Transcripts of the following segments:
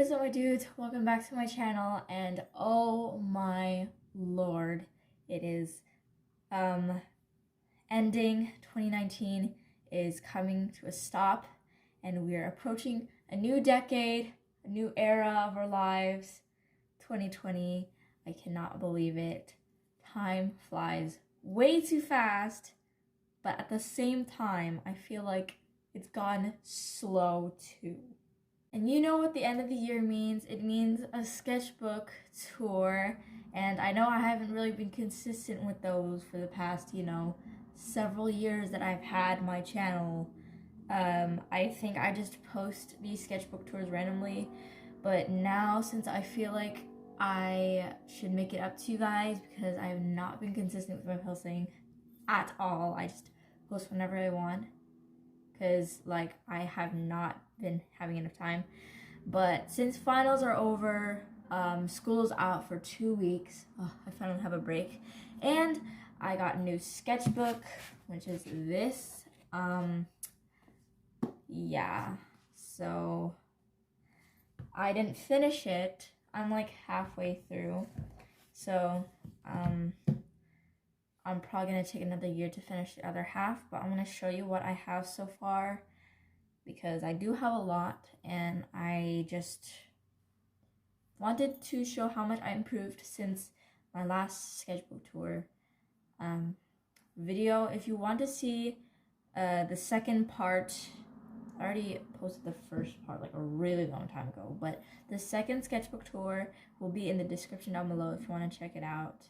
is up, my dudes? Welcome back to my channel, and oh my lord, it is ending. 2019 is coming to a stop, and we are approaching a new decade, a new era of our lives. 2020, I cannot believe it. Time flies way too fast, but at the same time, I feel like it's gone slow too. And you know what the end of the year means? It means a sketchbook tour. And I know I haven't really been consistent with those for the past, several years that I've had my channel. I think I just post these sketchbook tours randomly. But now, since I feel like I should make it up to you guys because I have not been consistent with my posting at all. I just post whenever I want, because I have not been having enough time. But since finals are over, school's out for 2 weeks. I finally have a break, and I got a new sketchbook, which is this. Yeah, so I didn't finish it. I'm like halfway through, so I'm probably going to take another year to finish the other half, but I'm going to show you what I have so far, because I do have a lot, and I just wanted to show how much I improved since my last sketchbook tour video. If you want to see the second part, I already posted the first part like a really long time ago, but the second sketchbook tour will be in the description down below if you want to check it out.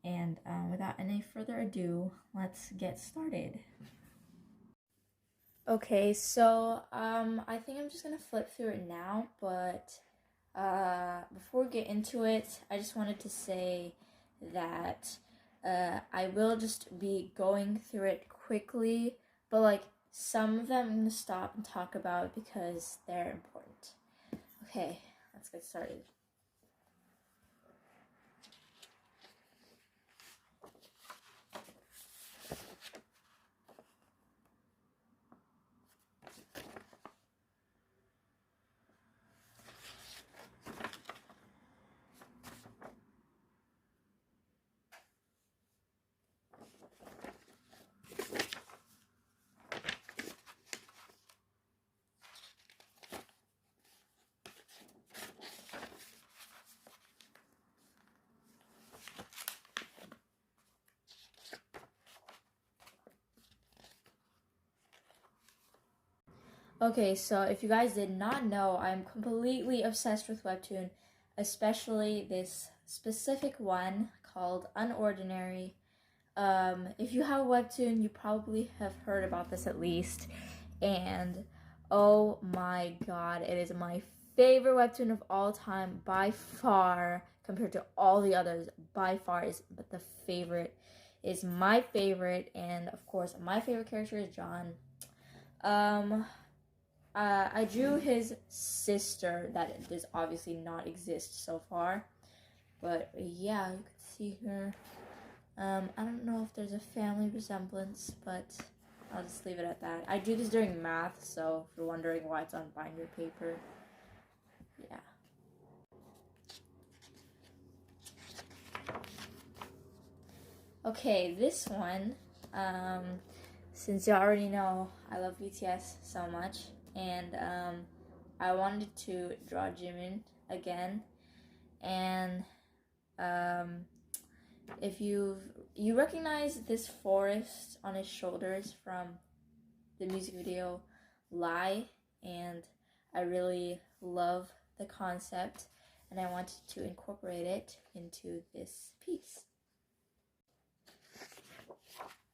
And without any further ado, let's get started. Okay, so I think I'm just gonna flip through it now, but before we get into it, I just wanted to say that I will just be going through it quickly, but some of them I'm gonna stop and talk about because they're important. Okay, let's get started. Okay, so if you guys did not know, I'm completely obsessed with Webtoon, especially this specific one called Unordinary. If you have Webtoon, you probably have heard about this at least, and oh my god, it is my favorite Webtoon of all time by far. Compared to all the others, by far but the favorite is my favorite, and of course my favorite character is John. I drew his sister that does obviously not exist so far, but yeah, you can see her. I don't know if there's a family resemblance, but I'll just leave it at that. I drew this during math, so if you're wondering why it's on binder paper, yeah. Okay, this one, since you already know I love BTS so much, and I wanted to draw Jimin again, and if you recognize this forest on his shoulders from the music video Lie, and I really love the concept, and I wanted to incorporate it into this piece.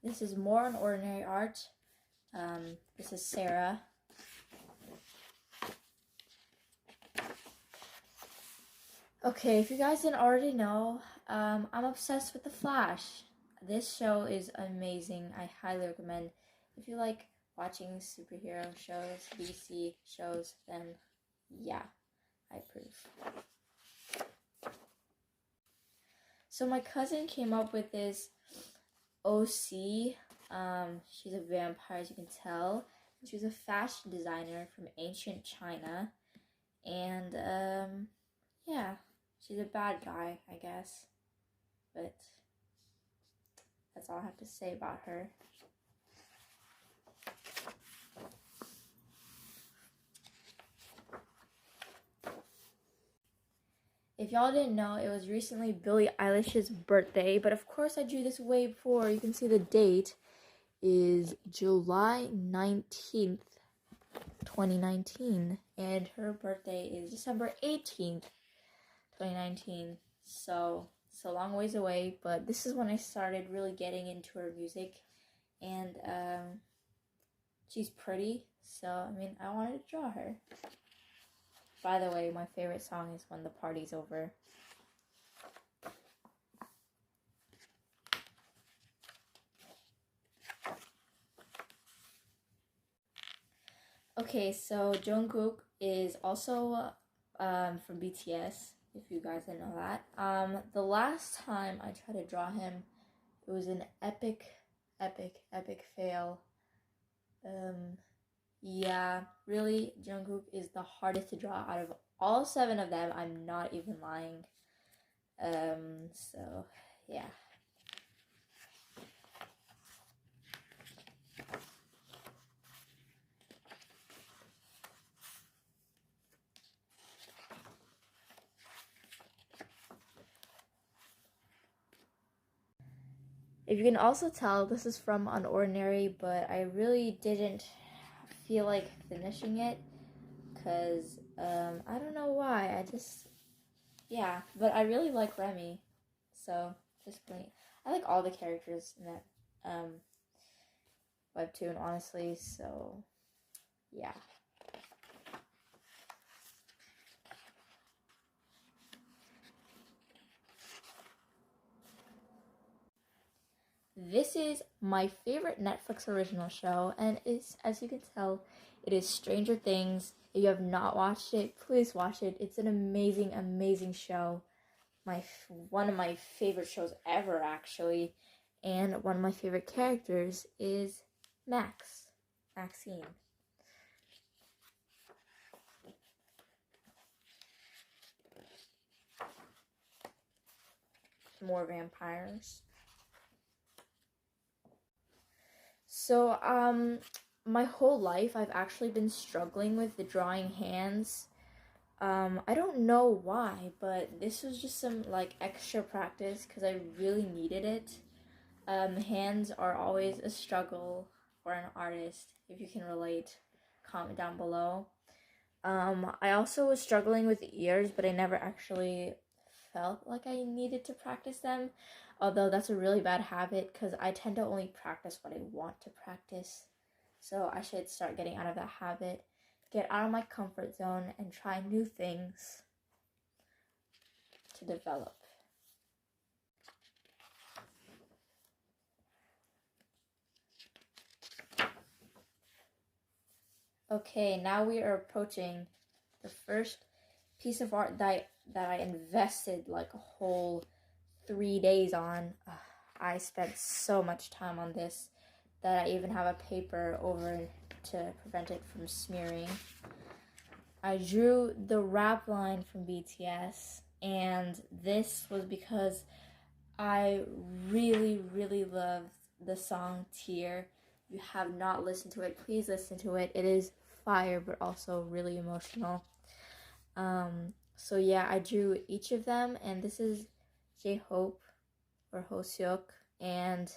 This is more on ordinary art. This is Sarah. Okay, if you guys didn't already know, I'm obsessed with The Flash. This show is amazing. I highly recommend. If you like watching superhero shows, DC shows, then yeah, I approve. So my cousin came up with this OC. She's a vampire, as you can tell. She was a fashion designer from ancient China, And yeah, she's a bad guy, I guess. But that's all I have to say about her. If y'all didn't know, it was recently Billie Eilish's birthday, but of course I drew this way before. You can see the date is July 19th, 2019, and her birthday is December 18th, 2019. So it's a long ways away, but this is when I started really getting into her music, and she's pretty, so I mean, I wanted to draw her. By the way, my favorite song is When the Party's Over. Okay, so Jungkook is also from BTS, if you guys didn't know that. The last time I tried to draw him, it was an epic fail. Yeah, really, Jungkook is the hardest to draw out of all 7 of them. I'm not even lying. So yeah. If you can also tell, this is from Unordinary, but I really didn't feel like finishing it because I don't know why. Yeah, but I really like Remy, so just plain. I like all the characters in that webtoon, honestly. So yeah. This is my favorite Netflix original show, and is, as you can tell, it is Stranger Things. If you have not watched it, please watch it. It's an amazing show. One of my favorite shows ever, actually. And one of my favorite characters is Maxine. More vampires. So, my whole life I've actually been struggling with the drawing hands. I don't know why, but this was just some like extra practice because I really needed it. Hands are always a struggle for an artist. If you can relate, comment down below. I also was struggling with ears, but I never actually felt like I needed to practice them. Although that's a really bad habit because I tend to only practice what I want to practice. So I should start getting out of that habit, get out of my comfort zone, and try new things to develop. Okay, now we are approaching the first piece of art that I invested like a whole 3 days on. I spent so much time on this that I even have a paper over to prevent it from smearing. I drew the rap line from BTS, and this was because I really loved the song Tear. If you have not listened to it, please listen to it. It is fire, but also really emotional. So yeah, I drew each of them, and this is J-Hope or Hoseok, and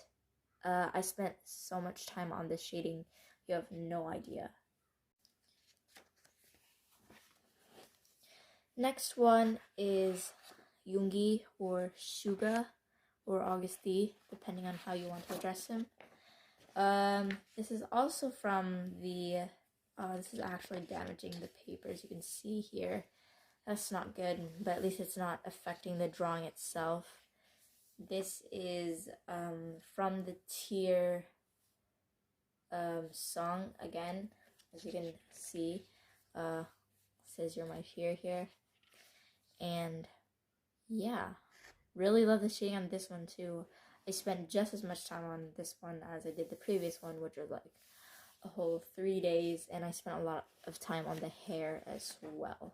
I spent so much time on this shading, you have no idea. Next one is Yoongi or Suga or Auguste, depending on how you want to address him. This is also from the, this is actually damaging the paper, as you can see here. That's not good, but at least it's not affecting the drawing itself. This is from the Tear song again, as you can see. Says You're My Fear here. And yeah, really love the shading on this one too. I spent just as much time on this one as I did the previous one, which was like a whole 3 days, and I spent a lot of time on the hair as well.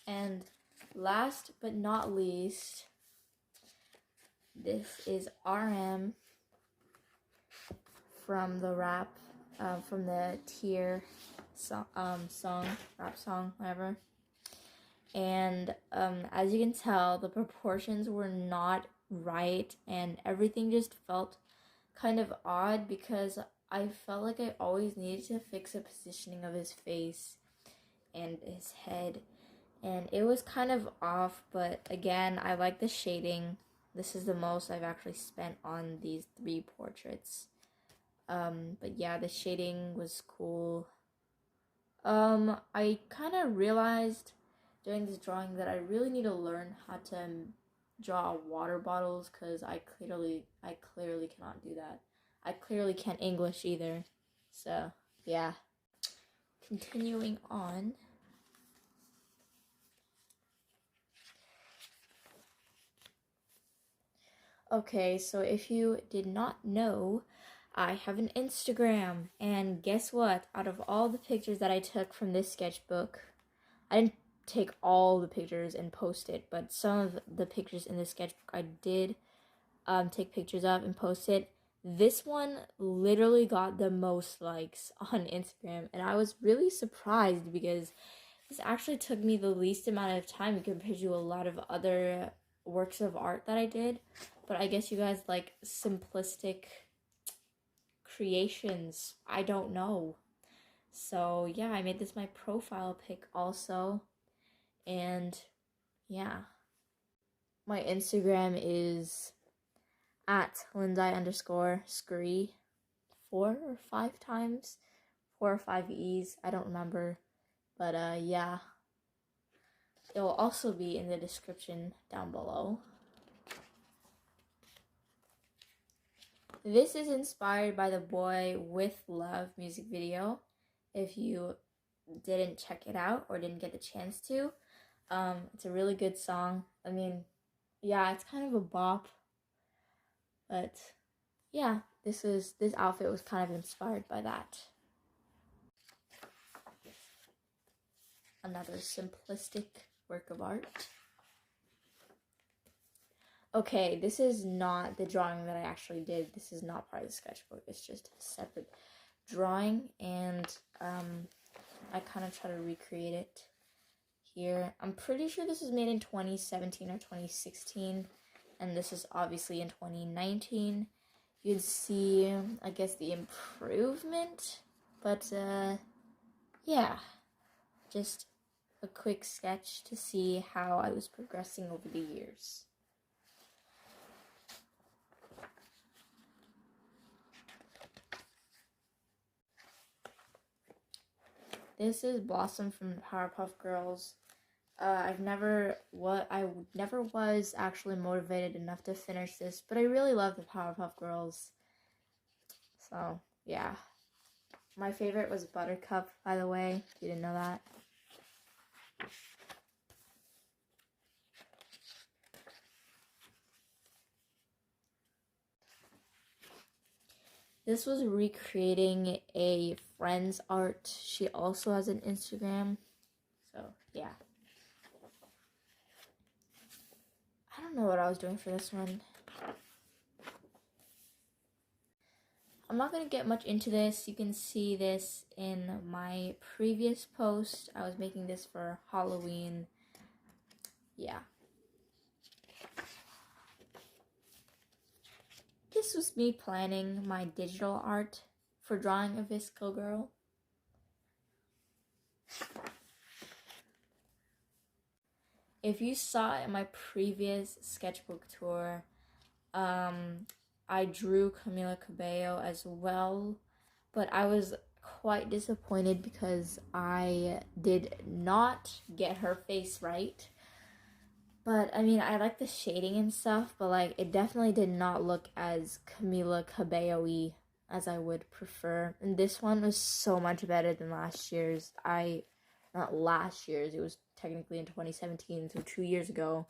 And last but not least, this is RM from the from the Tier rap song, whatever. And as you can tell, the proportions were not right, and everything just felt kind of odd because I felt like I always needed to fix the positioning of his face and his head, and it was kind of off. But again, I like the shading. This is the most I've actually spent on these 3 portraits. But yeah, the shading was cool. I kind of realized during this drawing that I really need to learn how to draw water bottles, because I clearly cannot do that. I clearly can't English either. So, yeah. Continuing on. Okay, so if you did not know, I have an Instagram, and guess what? Out of all the pictures that I took from this sketchbook, I didn't take all the pictures and post it, but some of the pictures in the sketchbook I did take pictures of and post it. This one literally got the most likes on Instagram, and I was really surprised because this actually took me the least amount of time compared to a lot of other works of art that I did. But I guess you guys like simplistic creations. I don't know. So yeah, I made this my profile pic also. And yeah. My Instagram is at Lindsay_Scree 4 or 5 times. 4 or 5 E's. I don't remember. But yeah. It will also be in the description down below. This is inspired by the Boy with Love music video. If you didn't check it out or didn't get the chance to, it's a really good song. I mean, yeah, it's kind of a bop, but yeah, this outfit was kind of inspired by that. Another simplistic work of art. Okay, this is not the drawing that I actually did. This is not part of the sketchbook. It's just a separate drawing, and I kind of try to recreate it here. I'm pretty sure this was made in 2017 or 2016, and this is obviously in 2019. You'd see, I guess, the improvement, but yeah, just a quick sketch to see how I was progressing over the years. This is Blossom from the Powerpuff Girls. I never was actually motivated enough to finish this, but I really love the Powerpuff Girls. So, yeah. My favorite was Buttercup, by the way, if you didn't know that. This was recreating a friend's art. She also has an Instagram. So, yeah. I don't know what I was doing for this one. I'm not going to get much into this. You can see this in my previous post. I was making this for Halloween. Yeah. This was me planning my digital art for drawing a Visco girl. If you saw in my previous sketchbook tour, I drew Camila Cabello as well, but I was quite disappointed because I did not get her face right. But, I mean, I like the shading and stuff, but, like, it definitely did not look as Camila Cabello-y as I would prefer. And this one was so much better than last year's. Not last year's, it was technically in 2017, so 2 years ago.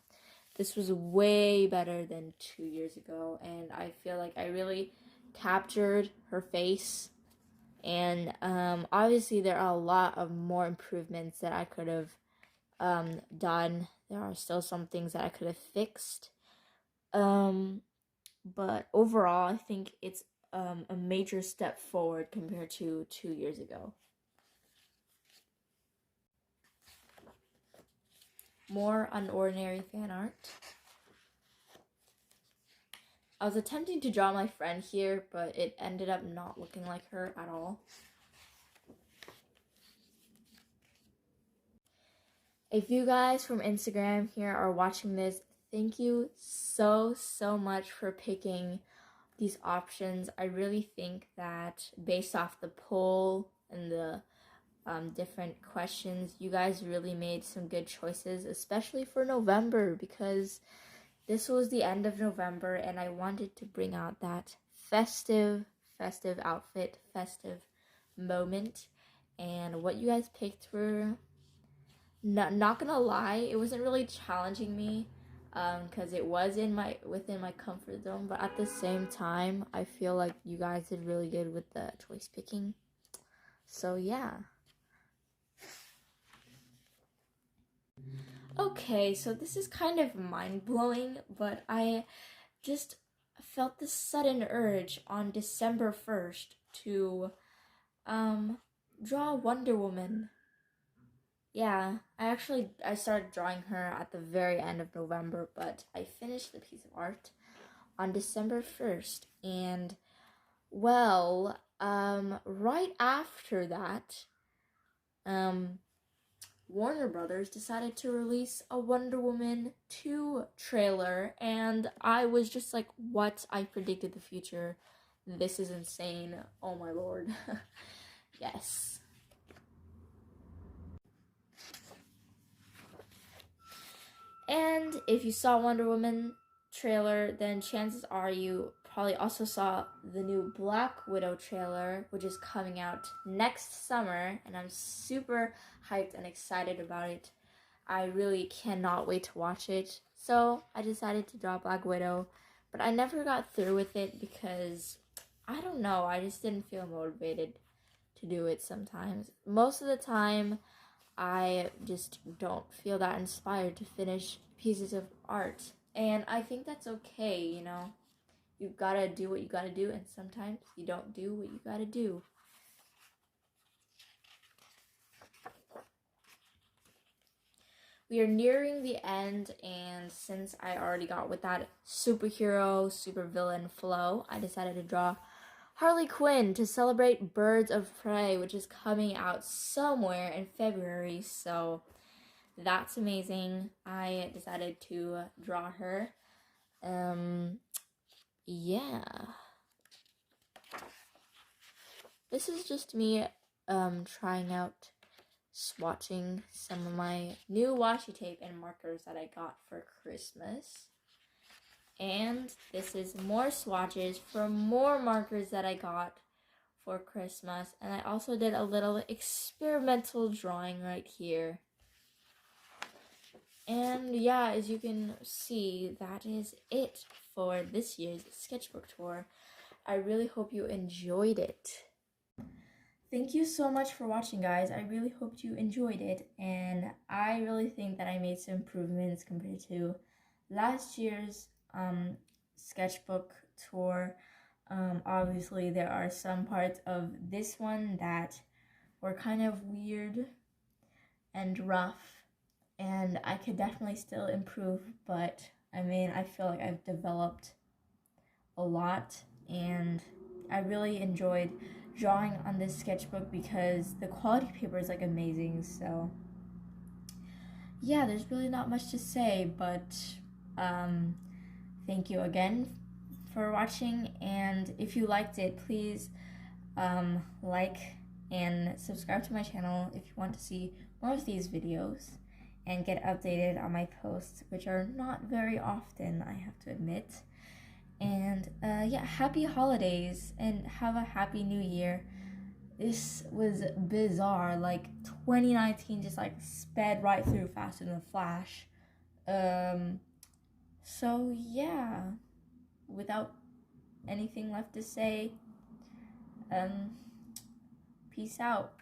This was way better than 2 years ago, and I feel like I really captured her face. And, obviously there are a lot of more improvements that I could have done. There are still some things that I could have fixed. But overall, I think it's a major step forward compared to 2 years ago. More unordinary fan art. I was attempting to draw my friend here, but it ended up not looking like her at all. If you guys from Instagram here are watching this, thank you so much for picking these options. I really think that based off the poll and the different questions, you guys really made some good choices, especially for November, because this was the end of November and I wanted to bring out that festive outfit, festive moment. And what you guys picked were, not gonna lie, it wasn't really challenging me, because it was within my comfort zone, but at the same time, I feel like you guys did really good with the choice picking. So yeah. Okay, so this is kind of mind-blowing, but I just felt this sudden urge on December 1st to draw Wonder Woman. Yeah, I started drawing her at the very end of November, but I finished the piece of art on December 1st. And, well, right after that, Warner Brothers decided to release a Wonder Woman 2 trailer, and I was just like, what? I predicted the future. This is insane. Oh my lord. Yes. And if you saw Wonder Woman trailer, then chances are you probably also saw the new Black Widow trailer, which is coming out next summer, and I'm super hyped and excited about it. I really cannot wait to watch it. So I decided to draw Black Widow, but I never got through with it because, I don't know, I just didn't feel motivated to do it sometimes. Most of the time, I just don't feel that inspired to finish pieces of art. And I think that's okay, you know? You've gotta do what you gotta do, and sometimes you don't do what you gotta do. We are nearing the end, and since I already got with that superhero, supervillain flow, I decided to draw Harley Quinn to celebrate Birds of Prey, which is coming out somewhere in February, so that's amazing. I decided to draw her. Yeah. This is just me trying out swatching some of my new washi tape and markers that I got for Christmas. And this is more swatches for more markers that I got for Christmas. And I also did a little experimental drawing right here. And yeah, as you can see, that is it for this year's sketchbook tour. I really hope you enjoyed it. Thank you so much for watching, guys. I really hoped you enjoyed it, and I really think that I made some improvements compared to last year's sketchbook tour. Obviously, there are some parts of this one that were kind of weird and rough, and I could definitely still improve, but I mean, I feel like I've developed a lot, and I really enjoyed drawing on this sketchbook because the quality paper is like amazing. So yeah, there's really not much to say, but thank you again for watching, and if you liked it, please like and subscribe to my channel if you want to see more of these videos and get updated on my posts, which are not very often, I have to admit. And yeah, happy holidays and have a happy new year. This was bizarre, like 2019 just like sped right through faster than a flash. So yeah, without anything left to say, peace out.